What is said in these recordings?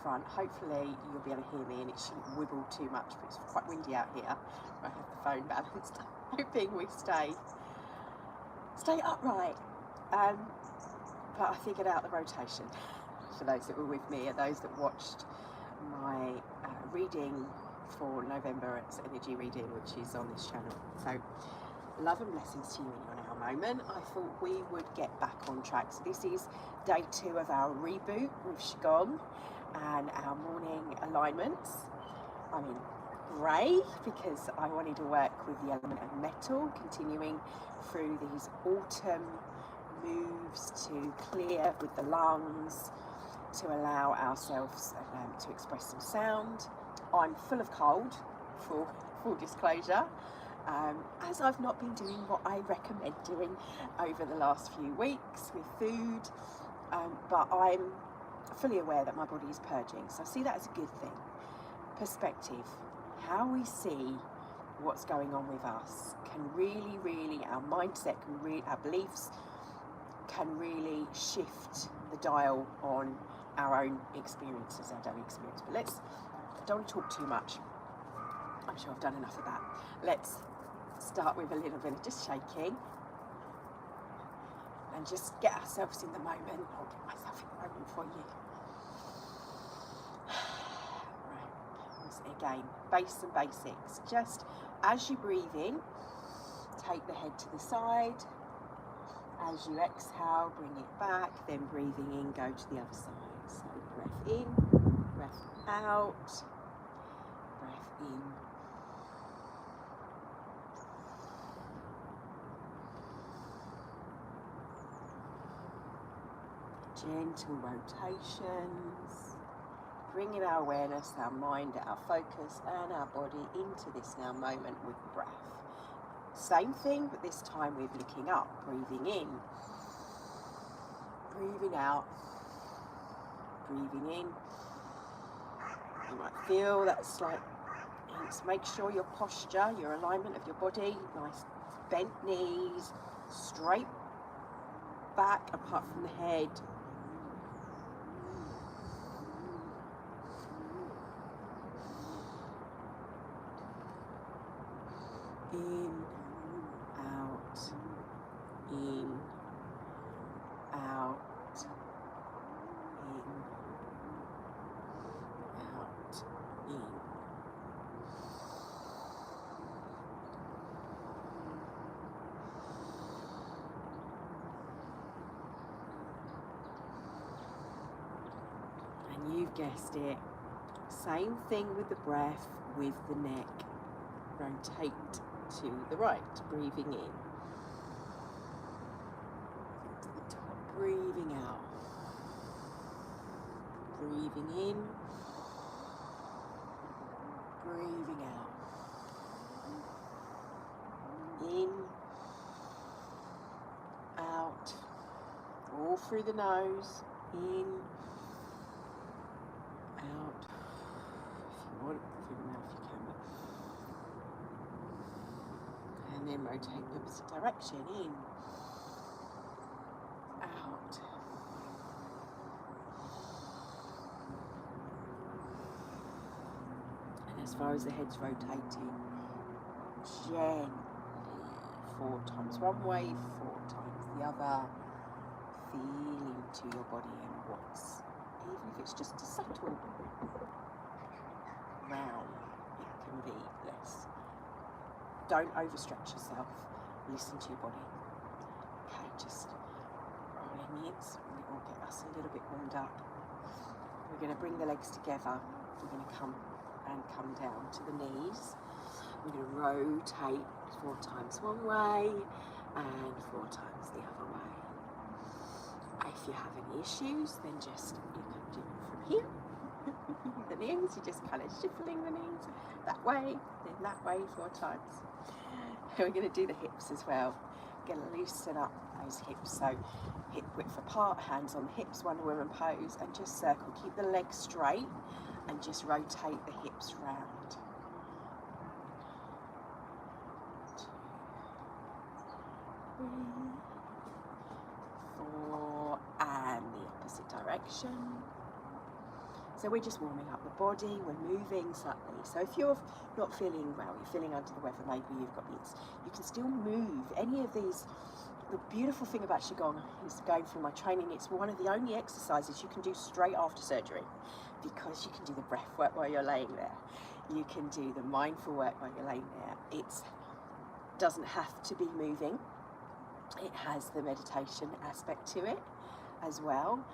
front. Hopefully you'll be able to hear me and it shouldn't wibble too much, but it's quite windy out here. I have the phone balanced, hoping we stay upright. But I figured out the rotation for those that were with me and those that watched my reading for November. It's energy reading, which is on this channel. So love and blessings to you in your now moment. I thought we would get back on track. So this is day 2 of our reboot with Qigong and our morning alignments. I'm in grey because I wanted to work with the element of metal, continuing through these autumn moves to clear with the lungs, to allow ourselves to express some sound. I'm full of cold, for full disclosure, as I've not been doing what I recommend doing over the last few weeks with food, but I'm fully aware that my body is purging, so I see that as a good thing. Perspective, how we see what's going on with us can really, our mindset can our beliefs can really shift the dial on our own experiences, our daily experience. But I don't want to talk too much. I'm sure I've done enough of that. Let's start with a little bit of just shaking and just get ourselves in the moment. I'll get myself in the moment for you. Right, again, some basics. Just as you breathe in, take the head to the side. As you exhale, bring it back, then breathing in, go to the other side. So breath in, breath out, breath in. Gentle rotations, bringing our awareness, our mind, our focus and our body into this now moment with breath. Same thing, but this time we're looking up, breathing in, breathing out, breathing in. You might feel that slight hints. Make sure your posture, your alignment of your body, nice bent knees, straight back apart from the head. In, out, in, out, in, out, in. And you've guessed it, same thing with the breath, with the neck. Rotate to the right, breathing in, to the top, breathing out, breathing in, breathing out, in, out, all through the nose, in, out. If you want, through the mouth you can. And then rotate the opposite direction, in, out. And as far as the head's rotating, gently, 4 times one way, 4 times the other, feel into your body and what's, even if it's just a subtle round, it can be less. Don't overstretch yourself. Listen to your body. Okay, just rolling in. It will get us a little bit warmed up. We're going to bring the legs together. We're going to come down to the knees. We're going to rotate 4 times one way and 4 times the other way. If you have any issues, then just you can do it from here. The knees, you're just kind of shuffling the knees that way, then that way 4 times. We're going to do the hips as well. Going to loosen up those hips, so hip width apart, hands on the hips, Wonder Woman pose, and just circle. Keep the legs straight and just rotate the hips round. 2, 3, 4, and the opposite direction. So we're just warming up the body, we're moving slightly. So if you're not feeling well, you're feeling under the weather, maybe you've got this, you can still move any of these. The beautiful thing about Qigong is going through my training, it's one of the only exercises you can do straight after surgery, because you can do the breath work while you're laying there. You can do the mindful work while you're laying there. It doesn't have to be moving. It has the meditation aspect to it as well.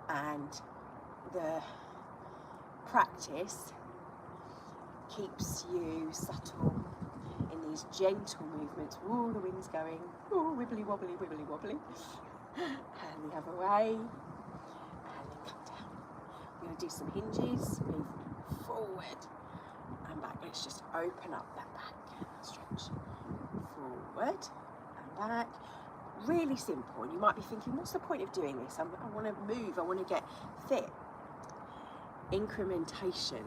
And the practice keeps you subtle in these gentle movements. Ooh, the wind's going. Ooh, wibbly wobbly, wibbly wobbly. And the other way. And then come down. We're going to do some hinges. Move forward and back. Let's just open up that back. Stretch. Forward and back. Really simple. And you might be thinking, what's the point of doing this? I want to move. I want to get fit. Incrementation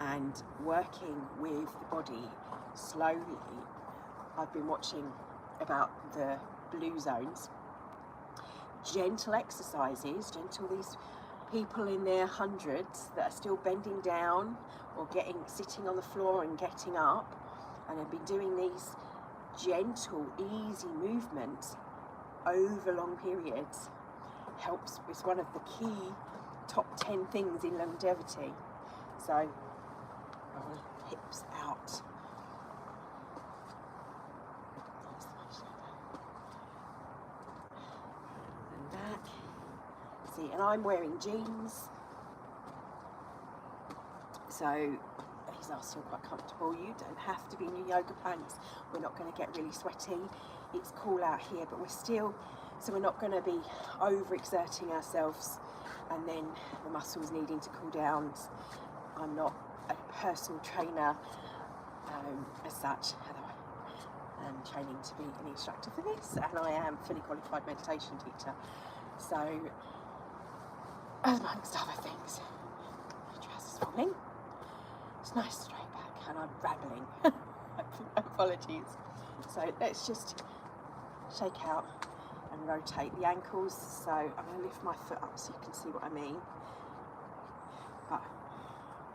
and working with the body slowly. I've been watching about the blue zones. Gentle exercises, these people in their hundreds that are still bending down or sitting on the floor and getting up, and have been doing these gentle, easy movements over long periods. Helps. It's one of the key top 10 things in longevity. So, roll hips out. And back. See, and I'm wearing jeans. So, these are still quite comfortable. You don't have to be in your yoga pants. We're not going to get really sweaty. It's cool out here, but so we're not going to be overexerting ourselves and then the muscles needing to cool down. I'm not a personal trainer as such, although I'm training to be an instructor for this, and I am a fully qualified meditation teacher. So, amongst other things, my trousers falling. It's nice straight back, and I'm rambling. Apologies. So let's just shake out and rotate the ankles. So I'm going to lift my foot up so you can see what I mean. But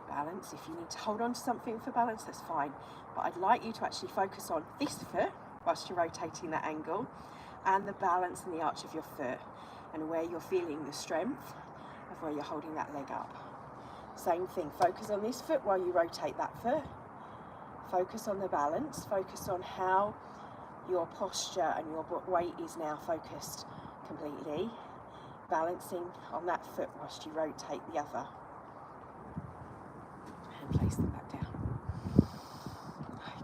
balance, if you need to hold on to something for balance, that's fine. But I'd like you to actually focus on this foot whilst you're rotating that angle, and the balance and the arch of your foot, and where you're feeling the strength of where you're holding that leg up. Same thing, focus on this foot while you rotate that foot. Focus on the balance, focus on how your posture and your weight is now focused completely, balancing on that foot whilst you rotate the other. And place them back down.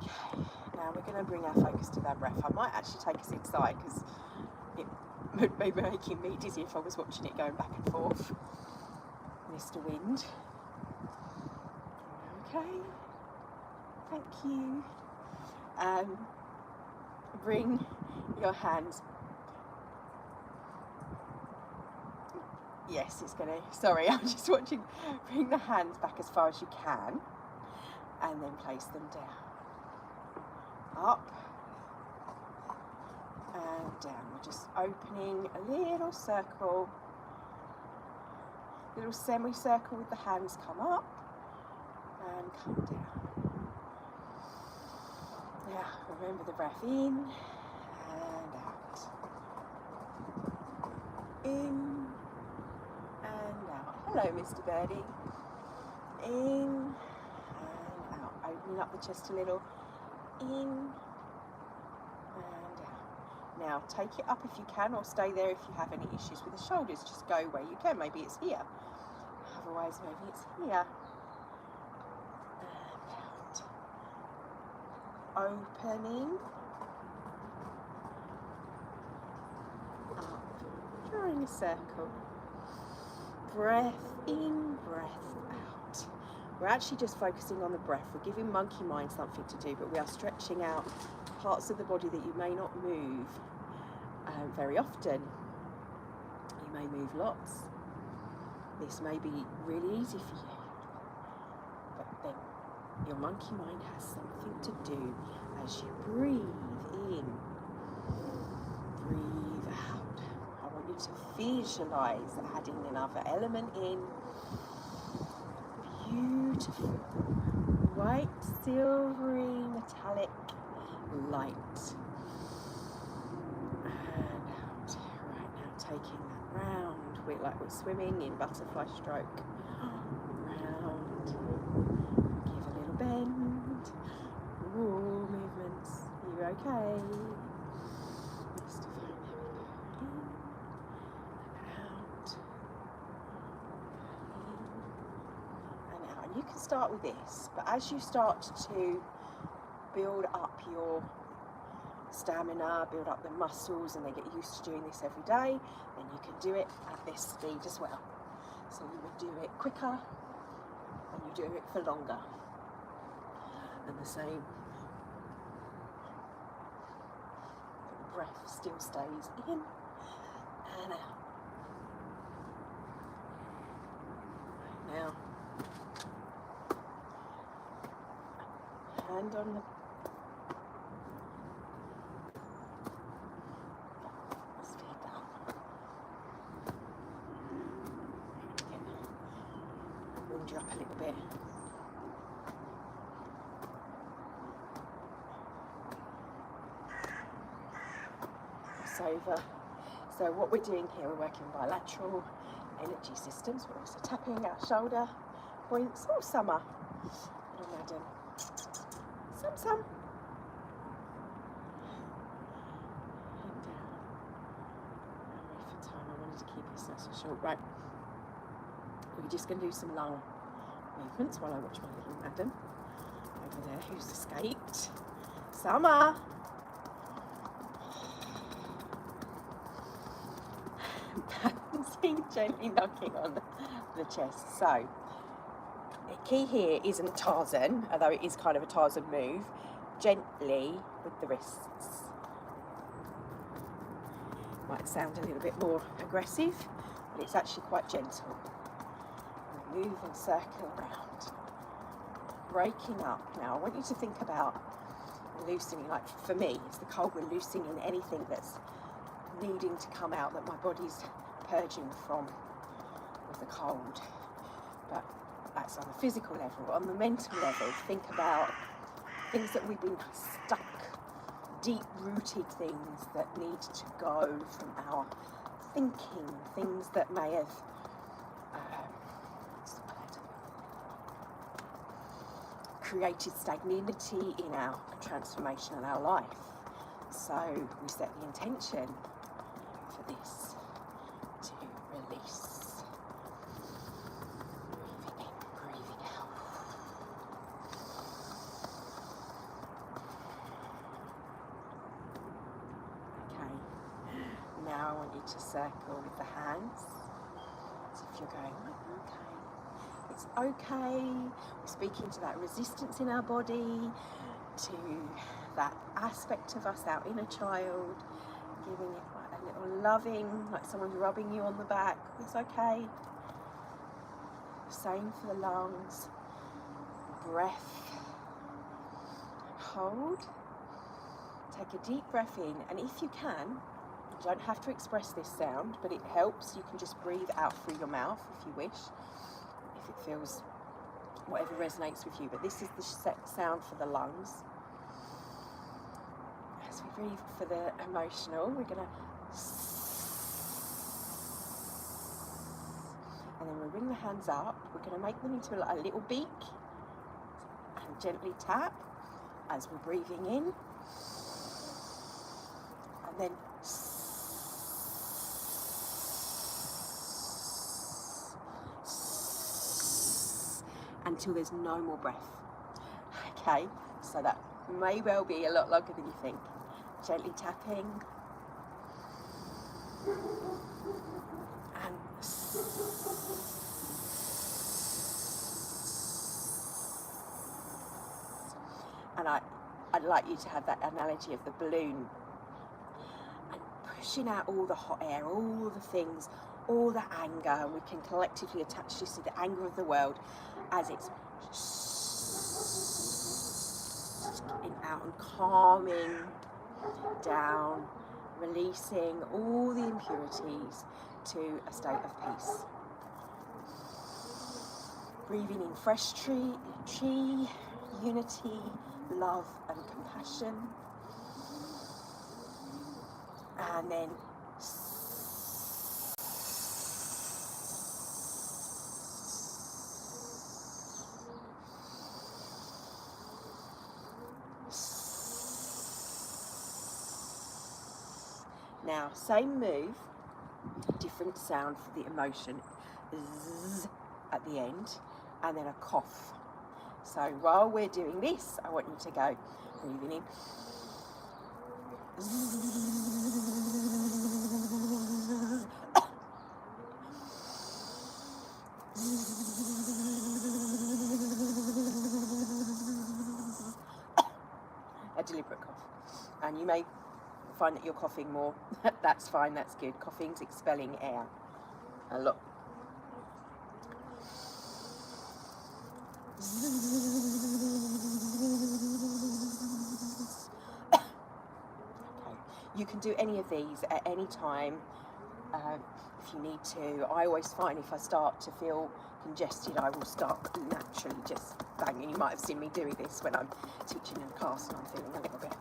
Okay, now we're going to bring our focus to that breath. I might actually take us inside because it would be making me dizzy if I was watching it going back and forth. Mr. Wind. Okay, thank you. Bring your hands. Yes, it's going to, sorry, I'm just watching. Bring the hands back as far as you can and then place them down. Up and down. We're just opening a little circle, little semicircle with the hands. Come up and come down. Now, remember the breath in and out. In and out. Hello, Mr. Birdie. In and out. Opening up the chest a little. In and out. Now, take it up if you can, or stay there if you have any issues with the shoulders. Just go where you can. Maybe it's here. Otherwise, maybe it's here. Opening up, drawing a circle, breath in, breath out. We're actually just focusing on the breath. We're giving monkey mind something to do, but we are stretching out parts of the body that you may not move very often. You may move lots. This may be really easy for you, but then your monkey mind has something to do as you breathe in, breathe out. I want you to visualize adding another element in beautiful white, silvery, metallic light. And out. Right now, taking that round. We're swimming in butterfly stroke. Round. Give a little bend. Ooh, movements. Are you okay? Just a few. There we go. In and out. In and out. And you can start with this, but as you start to build up your stamina, build up the muscles, and they get used to doing this every day, then you can do it at this speed as well. So you would do it quicker and you do it for longer. And the same, the breath still stays in and out. Now, hand on the you up a little bit. Cross over. So what we're doing here, we're working bilateral energy systems. We're also tapping our shoulder points. Oh, summer. Little madam. Some. And down. I'm ready for time. I wanted to keep this nice and short. Right. We're just going to do some lung movements while I watch my little madam over there who's escaped. Summer! Balancing, gently knocking on the chest. So, the key here isn't Tarzan, although it is kind of a Tarzan move. Gently with the wrists. Might sound a little bit more aggressive, but it's actually quite gentle. Move and circle around, breaking up. Now I want you to think about loosening, like for me it's the cold, we're loosening anything that's needing to come out, that my body's purging from with the cold. But that's on the physical level. On the mental level, think about things that we've been stuck, deep-rooted things that need to go from our thinking, things that may have created stagnancy in our transformation in our life. So we set the intention for this to release. Breathing in, breathing out. Okay, now I want you to circle with the hands as if you're going, okay. It's okay. We're speaking to that resistance in our body, to that aspect of us, our inner child, giving it like a little loving, like someone's rubbing you on the back. It's okay. Same for the lungs. Breath. Hold. Take a deep breath in, and if you can, you don't have to express this sound, but it helps. You can just breathe out through your mouth if you wish. If it feels, whatever resonates with you, but this is the sound for the lungs. As we breathe for the emotional, we're going to, and then we bring the hands up. We're going to make them into a little beak and gently tap as we're breathing in, and then until there's no more breath. Okay, so that may well be a lot longer than you think. Gently tapping. And I'd like you to have that analogy of the balloon and pushing out all the hot air, all the things, all the anger, and we can collectively attach this to the anger of the world as it's in out and calming down, releasing all the impurities to a state of peace. Breathing in fresh chi, unity, love and compassion. And then now, same move, different sound for the emotion, zzz at the end, and then a cough. So while we're doing this, I want you to go breathing in, a deliberate cough. And you may find that you're coughing more. That's fine, that's good. Coughing's expelling air a lot. Okay. You can do any of these at any time if you need to. I always find if I start to feel congested, I will start naturally just banging. You might have seen me doing this when I'm teaching in a class and I'm feeling a little bit.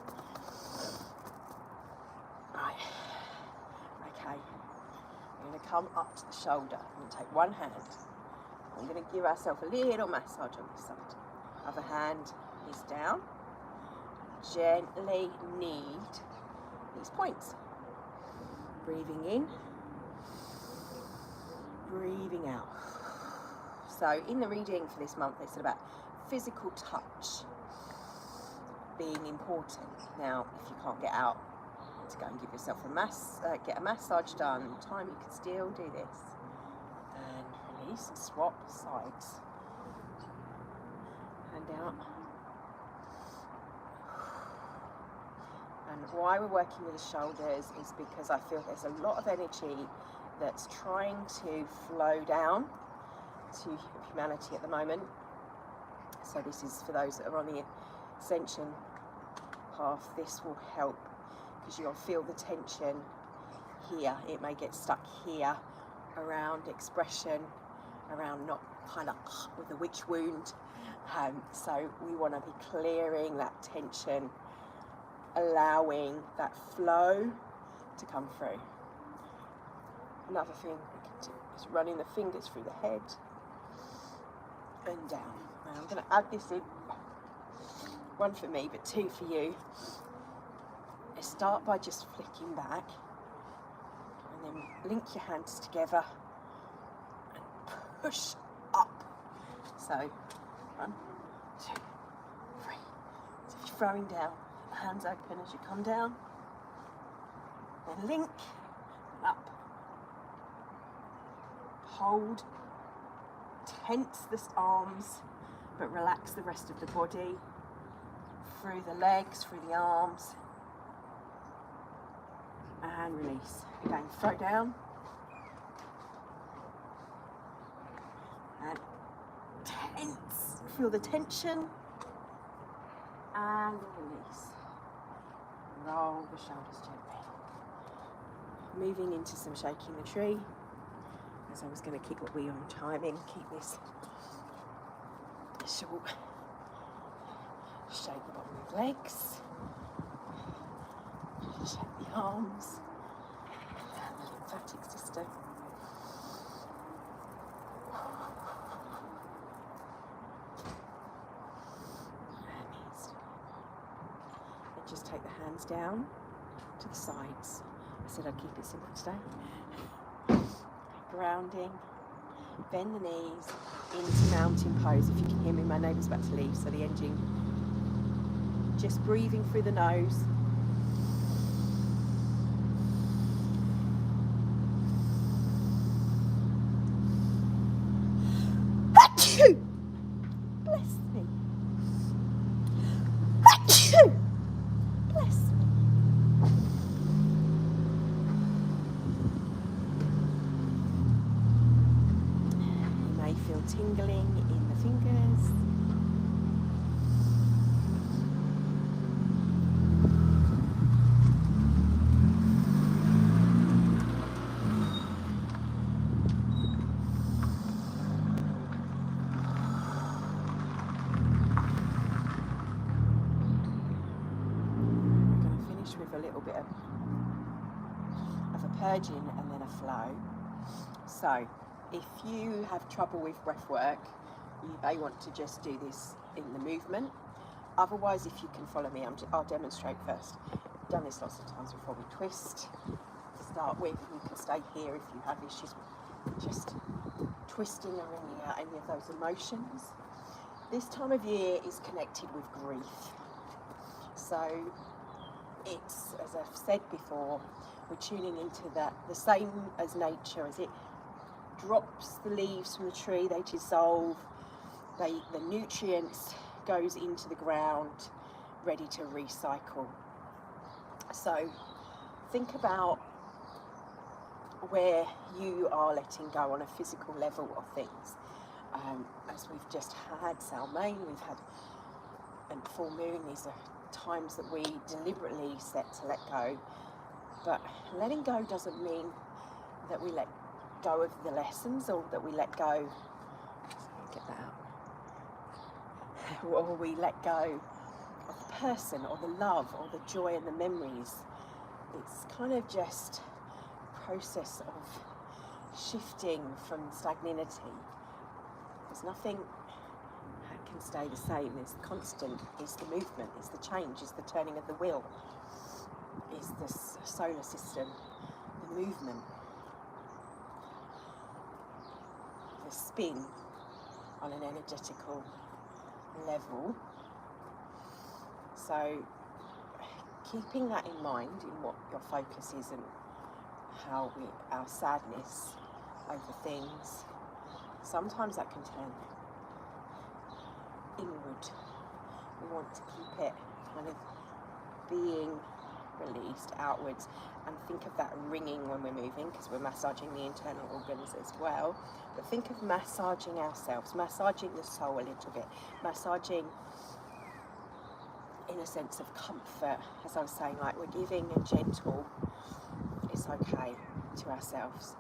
Right, okay, I'm going to come up to the shoulder. I'm going to take one hand. I'm going to give ourselves a little massage on this side. Other hand is down. Gently knead these points. Breathing in, breathing out. So in the reading for this month, they said about physical touch being important. Now, if you can't get out to go and give yourself a get a massage done, time you can still do this. And release and swap sides. Hand out. And why we're working with the shoulders is because I feel there's a lot of energy that's trying to flow down to humanity at the moment. So this is for those that are on the ascension path. This will help because you'll feel the tension here. It may get stuck here around expression, around not kind of with the witch wound. So we want to be clearing that tension, allowing that flow to come through. Another thing we can do is running the fingers through the head and down. Now I'm going to add this in, one for me but two for you. Start by just flicking back and then link your hands together and push up. So 1, 2, 3. So if you're throwing down, hands open as you come down, then link up, hold, tense the arms but relax the rest of the body, through the legs, through the arms, and release. Again, throw down and tense, feel the tension and release. Roll the shoulders gently. Moving into some shaking the tree. As I was going to keep what we are on timing, keep this short. Shake the bottom of the legs. Shake the arms. And the lymphatic system. And just take the hands down to the sides. I said I'd keep it simple today. Grounding. Bend the knees into mountain pose. If you can hear me, my neighbour's about to leave, so the engine. Just breathing through the nose. Bless me. Bless me. You may feel tingling in the fingers. little bit of a purging and then a flow. So if you have trouble with breath work, you may want to just do this in the movement. Otherwise, if you can follow me, I'll demonstrate first. I've done this lots of times before. We twist to start with. You can stay here if you have issues with just twisting or ringing out any of those emotions. This time of year is connected with grief. So it's, as I've said before, we're tuning into that, the same as nature, as it drops the leaves from the tree, they dissolve, the nutrients goes into the ground, ready to recycle. So think about where you are letting go on a physical level of things. As we've just had Salmain, we've had and full moon, these are times that we deliberately set to let go. But letting go doesn't mean that we let go of the lessons, or that we let go, get that out, or we let go of the person or the love or the joy and the memories. It's kind of just a process of shifting from stagnancy. There's nothing that can stay the same. It's constant. It's the movement, it's the change, it's the turning of the wheel, it's the solar system, the movement, the spin on an energetical level. So keeping that in mind in what your focus is and how our sadness over things, sometimes that can turn inward. We want to keep it kind of being released outwards, and think of that ringing when we're moving, because we're massaging the internal organs as well. But think of massaging ourselves, massaging the soul a little bit, massaging in a sense of comfort, as I was saying, like we're giving a gentle, it's okay, to ourselves,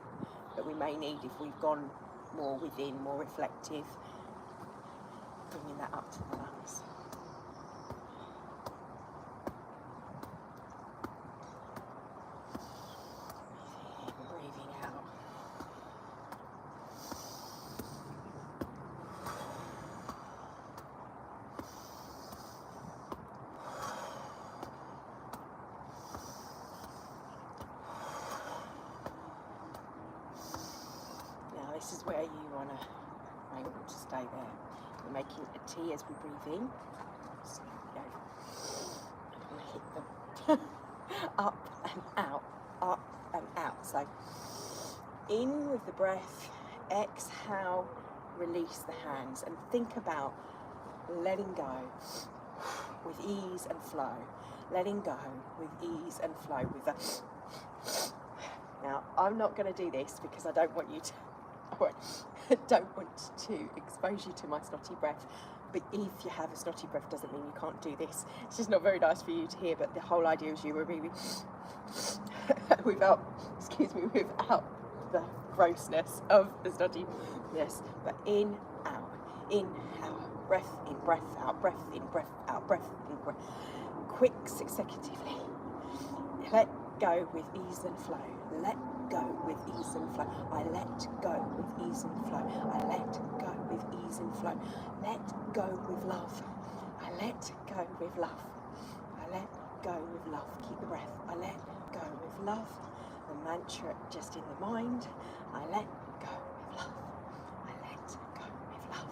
that we may need if we've gone more within, more reflective, bringing that up to the lungs. Breathing out. Now this is where you want to stay there. We're making a T as we breathe in. So I'm going to hit them up and out, up and out. So in with the breath, exhale, release the hands, and think about letting go with ease and flow. Letting go with ease and flow. With the now, I'm not going to do this because I don't want you to. I don't want to expose you to my snotty breath, but if you have a snotty breath doesn't mean you can't do this. It's just not very nice for you to hear, but the whole idea is you were really without the grossness of the snotty. Yes, but in, out, breath in, breath out, breath in, breath out, breath in, breath. Quick, consecutively. Let go with ease and flow. Let go with ease and flow. I let go with ease and flow. I let go with ease and flow. Let go with love. I let go with love. I let go with love. Keep the breath. I let go with love. The mantra just in the mind. I let go with love. I let go with love.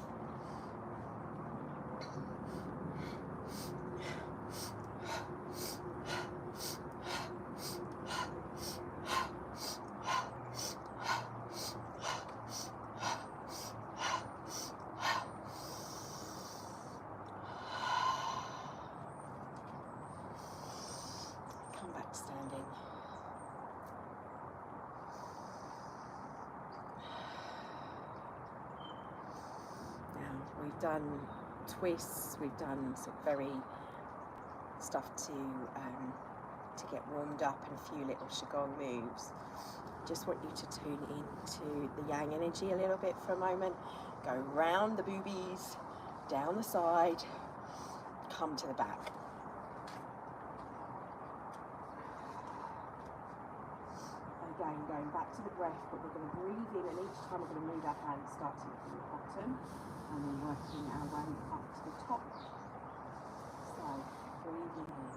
Standing. Now we've done twists, we've done some very stuff to get warmed up, and a few little Qigong moves. Just want you to tune into the yang energy a little bit for a moment. Go round the boobies, down the side, come to the back. going back to the breath, but we're going to breathe in, and each time we're going to move our hands starting from the bottom and then working our way up to the top. So breathing in.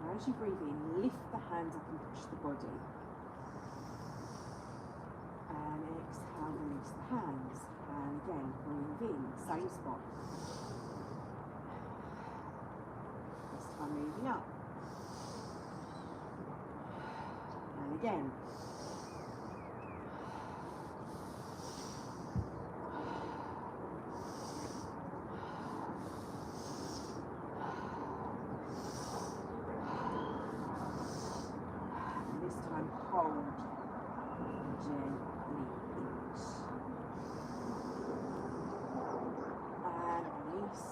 Now as you breathe in, lift the hands up and push the body. And exhale, release the hands. And again, breathe in, same spot. This time moving up. And again. And this time hold gently each. And release.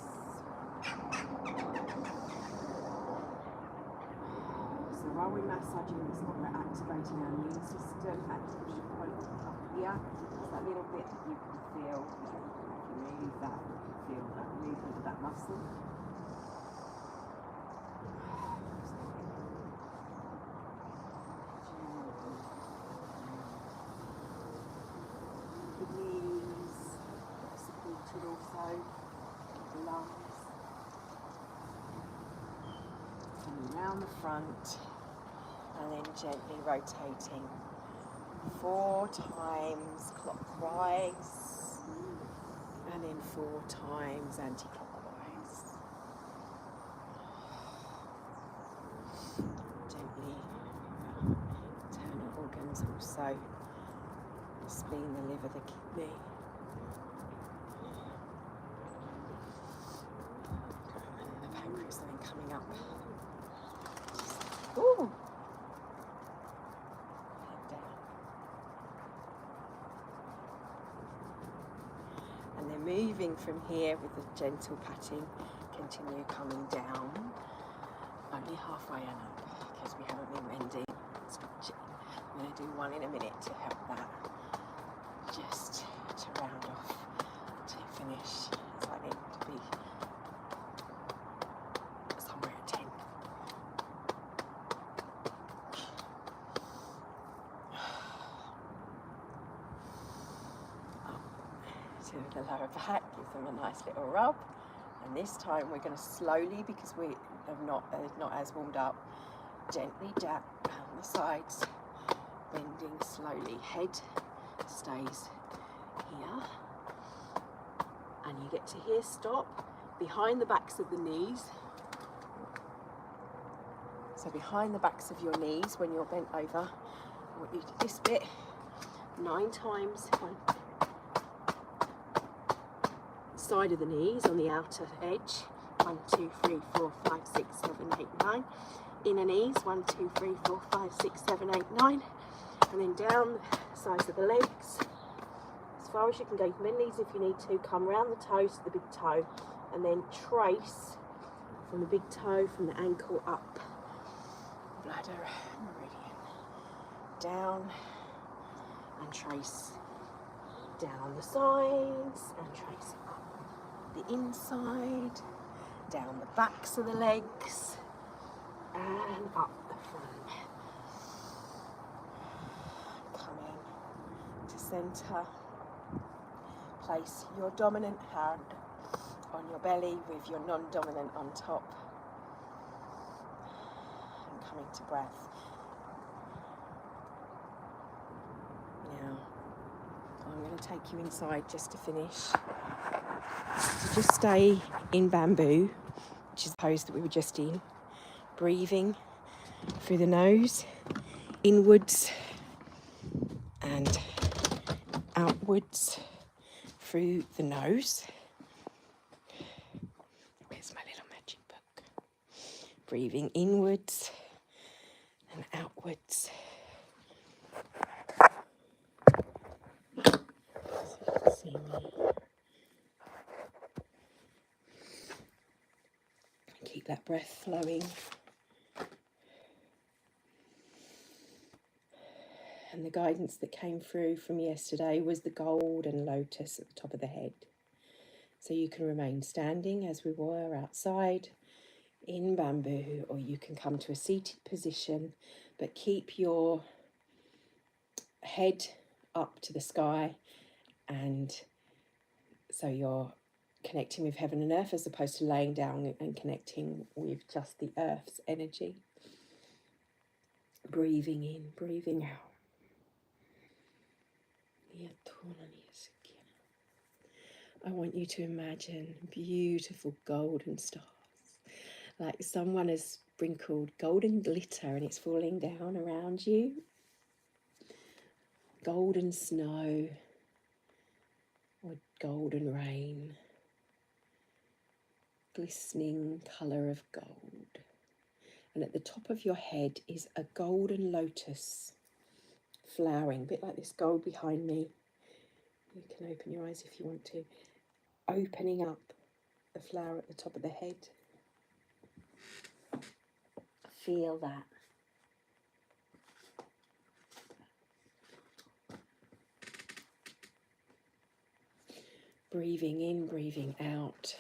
So while we're massaging this one, we're activating our immune system, activation point up here. It's that little bit that you can feel, if you move that, you can feel that movement of that muscle. Kidneys, supported also, the lungs. Coming round the front. And then gently rotating 4 times clockwise and then 4 times anti-clockwise. Gently internal organs also, the spleen, the liver, the kidney. And the pancreas then coming up. Ooh! And then moving from here with the gentle patting, continue coming down, only halfway and up, because we haven't been bending, stretching. I'm going to do one in a minute to help that, just to round off, to finish. So I need to be somewhere at 10. To the lower back, give them a nice little rub, and this time we're going to slowly, because we have not as warmed up, gently down the sides, bending slowly. Head stays here, and you get to here stop behind the backs of the knees. So behind the backs of your knees when you're bent over, I want you to do this bit 9 times. Side of the knees on the outer edge. 1, 2, 3, 4, 5, 6, 7, 8, 9. Inner knees. 1, 2, 3, 4, 5, 6, 7, 8, 9. And then down the sides of the legs. As far as you can go. You can bend these if you need to. Come round the toes to the big toe. And then trace from the big toe, from the ankle up. Bladder, meridian. Down. And trace down the sides. And trace up the inside, down the backs of the legs, and up the front. Come in to centre. Place your dominant hand on your belly with your non-dominant on top. And coming to breath. Now, I'm going to take you inside just to finish. So just stay in bamboo, which is the pose that we were just in. Breathing through the nose, inwards and outwards through the nose. Where's my little magic book? Breathing inwards and outwards. So you can see me. Keep that breath flowing. And the guidance that came through from yesterday was the gold and lotus at the top of the head. So you can remain standing as we were outside. in bamboo, or you can come to a seated position, but keep your head up to the sky, and so you're connecting with heaven and earth as opposed to laying down and connecting with just the earth's energy. Breathing in, breathing out. I want you to imagine beautiful golden stars, like someone has sprinkled golden glitter and it's falling down around you. Golden snow or golden rain, glistening colour of gold. And at the top of your head is a golden lotus flowering, a bit like this gold behind me. You can open your eyes if you want to. Opening up the flower at the top of the head. Feel that. Breathing in, breathing out.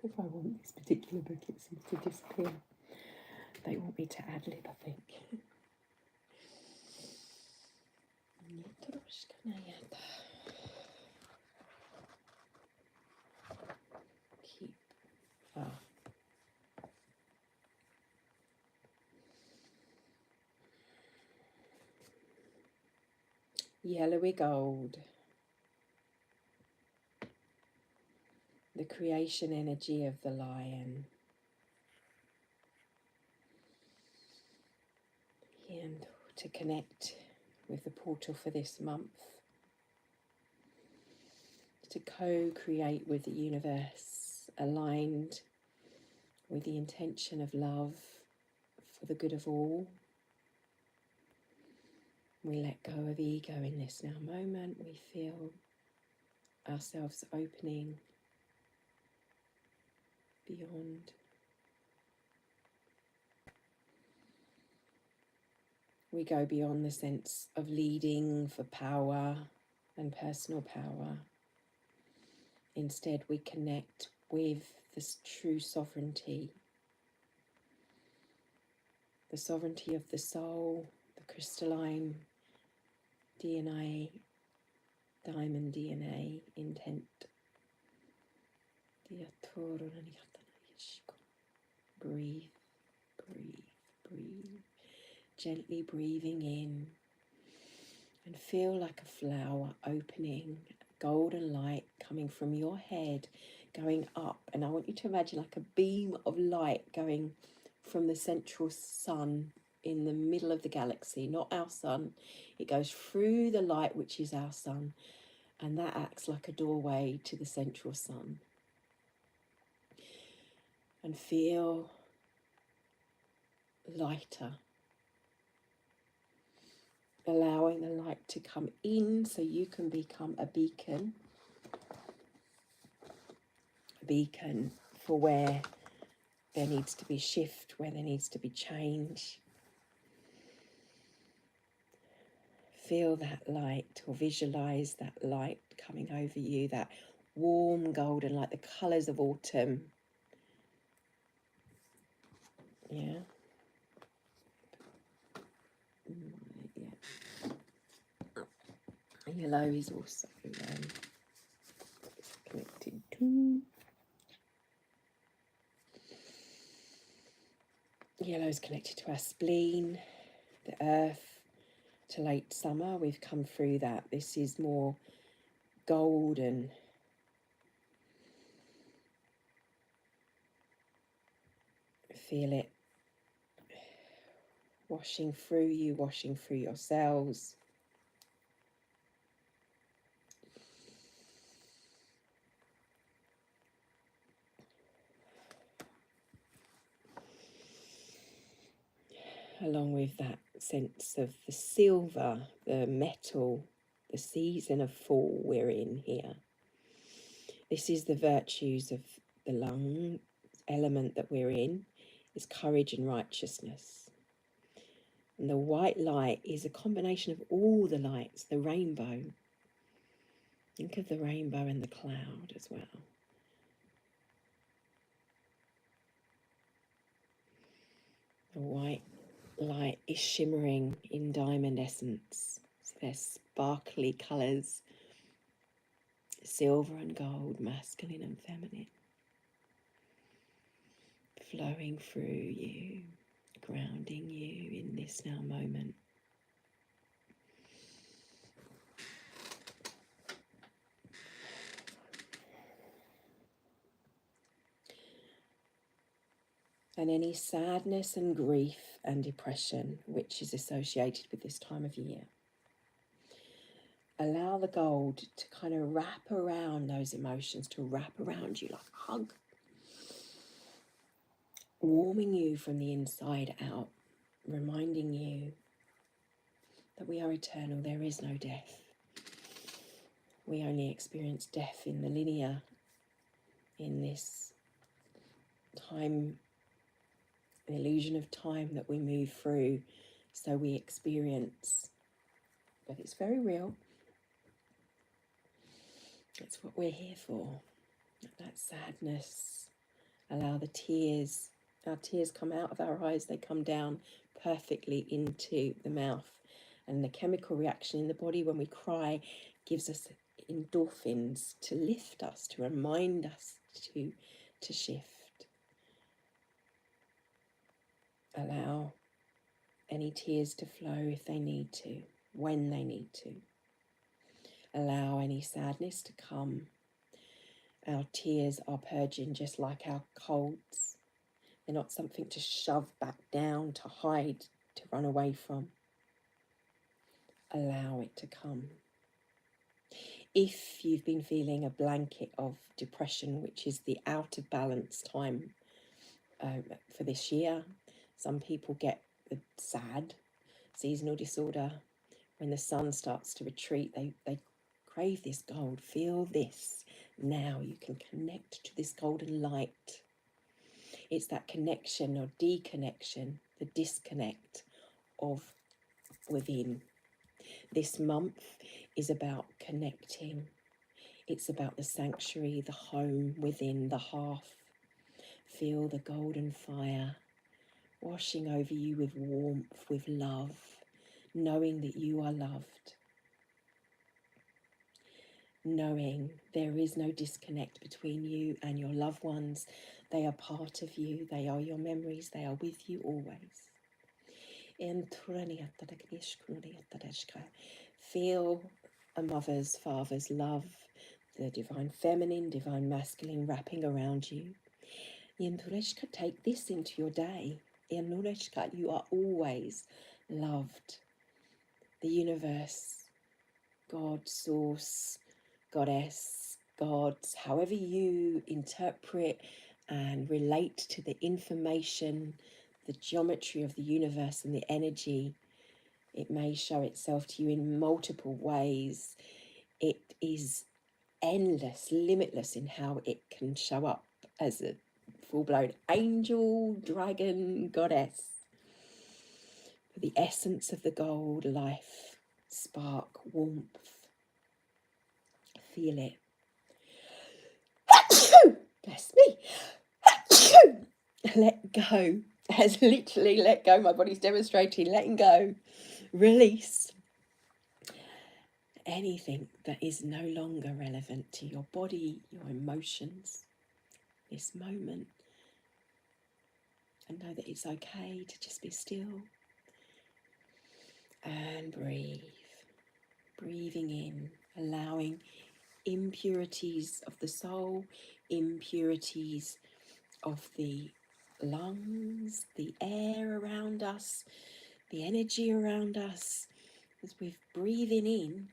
If I want this particular book, it seems to disappear. They want me to ad-lib, I think. Keep. Yellowy gold. The creation energy of the lion. And to connect with the portal for this month, to co-create with the universe, aligned with the intention of love for the good of all. We let go of ego in this now moment. We feel ourselves opening beyond. We go beyond the sense of leading for power and personal power. Instead, we connect with this true sovereignty. The sovereignty of the soul, the crystalline DNA, diamond DNA intent. Breathe, breathe, breathe. Gently breathing in and feel like a flower opening, golden light coming from your head, going up. And I want you to imagine like a beam of light going from the central sun in the middle of the galaxy, not our sun. It goes through the light, which is our sun, and that acts like a doorway to the central sun. And feel lighter, allowing the light to come in so you can become a beacon for where there needs to be shift, where there needs to be change. Feel that light, or visualize that light coming over you, that warm golden light, the colours of autumn. Yeah. Yellow is also connected to. Yellow is connected to our spleen, the earth, to late summer. We've come through that. This is more golden. Feel it washing through you, washing through your cells. Along with that sense of the silver, the metal, the season of fall we're in here. This is the virtues of the lung element that we're in, is courage and righteousness. And the white light is a combination of all the lights, the rainbow. Think of the rainbow and the cloud as well. The white light is shimmering in diamond essence. So there's sparkly colours, silver and gold, masculine and feminine, flowing through you, grounding you in this now moment. And any sadness and grief and depression which is associated with this time of year, allow the gold to kind of wrap around those emotions, to wrap around you like a hug, warming you from the inside out, reminding you that we are eternal, there is no death. We only experience death in the linear, in this time, an illusion of time that we move through, so we experience, but it's very real. That's what we're here for. That sadness, allow the tears, our tears come out of our eyes, they come down perfectly into the mouth. And the chemical reaction in the body when we cry gives us endorphins to lift us, to remind us to shift. Allow any tears to flow if they need to, when they need to. Allow any sadness to come. Our tears are purging just like our colds. They're not something to shove back down, to hide, to run away from. Allow it to come. If you've been feeling a blanket of depression, which is the out of balance time for this year, some people get the SAD, seasonal disorder. When the sun starts to retreat, they crave this gold. Feel this now. You can connect to this golden light. It's that connection or deconnection, the disconnect of within. This month is about connecting. It's about the sanctuary, the home within, the hearth. Feel the golden fire washing over you with warmth, with love, knowing that you are loved. Knowing there is no disconnect between you and your loved ones. They are part of you. They are your memories. They are with you always. Feel a mother's, father's love, the divine feminine, divine masculine wrapping around you. Take this into your day. You are always loved. The universe, God, source, goddess, gods, however you interpret and relate to the information, the geometry of the universe and the energy, it may show itself to you in multiple ways. It is endless, limitless in how it can show up as a full-blown angel, dragon, goddess. The essence of the gold, life, spark, warmth. Feel it. Bless me. Let go. As literally let go. My body's demonstrating letting go. Release anything that is no longer relevant to your body, your emotions, this moment. And know that it's okay to just be still. And breathe. Breathing in, allowing impurities of the soul, impurities of the lungs, the air around us, the energy around us. As we're breathing in,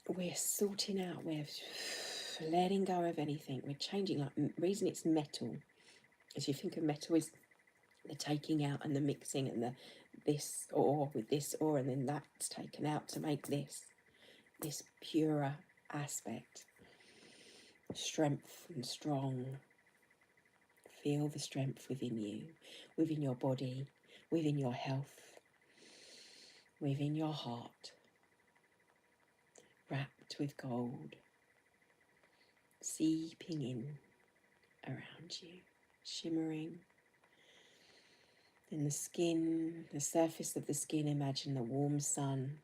we're sorting out, we're letting go of anything, we're changing. Like, reason it's metal, as you think of metal, is the taking out and the mixing and the this ore with this ore, and then that's taken out to make this purer aspect. Strength and strong. Feel the strength within you, within your body, within your health, within your heart. Wrapped with gold, seeping in around you, shimmering, In the skin, the surface of the skin, imagine the warm sun,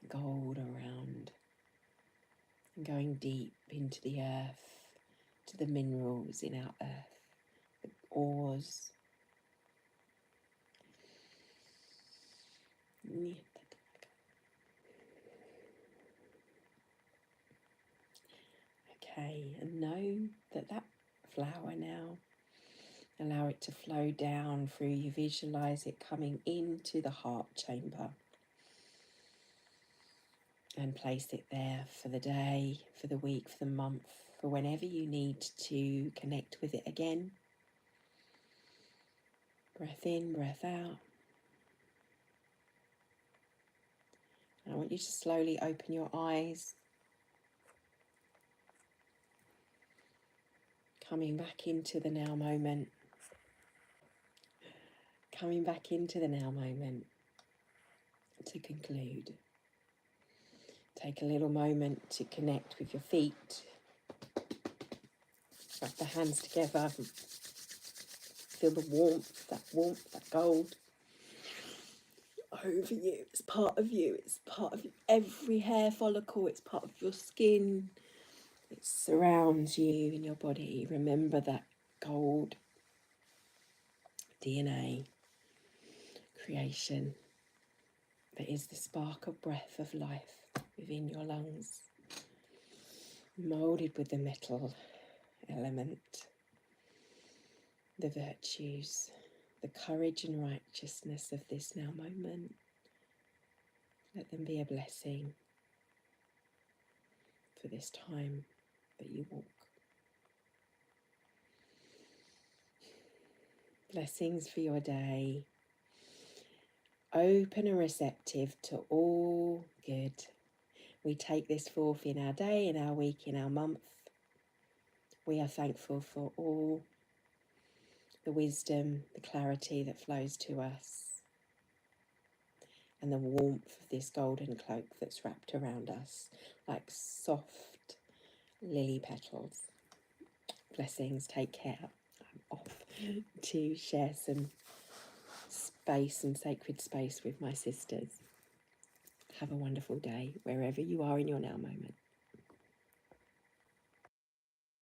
gold around, and going deep into the earth, to the minerals in our earth, the ores. Okay, and know that that flower now, allow it to flow down through you. Visualize it coming into the heart chamber and place it there for the day, for the week, for the month, for whenever you need to connect with it again. Breath in, breath out. I want you to slowly open your eyes, coming back into the now moment. Coming back into the now moment to conclude. Take a little moment to connect with your feet. Wrap the hands together. Feel the warmth, that gold over you. It's part of you. It's part of every hair follicle. It's part of your skin. It surrounds you in your body. Remember that gold DNA creation that is the spark of breath of life within your lungs, moulded with the metal element, the virtues, the courage and righteousness of this now moment. Let them be a blessing for this time that you walk. Blessings for your day. Open and receptive to all good. We take this forth in our day, in our week, in our month. We are thankful for all the wisdom, the clarity that flows to us, and the warmth of this golden cloak that's wrapped around us like soft lily petals. Blessings, take care. I'm off to share some space and sacred space with my sisters. Have a wonderful day wherever you are in your now moment.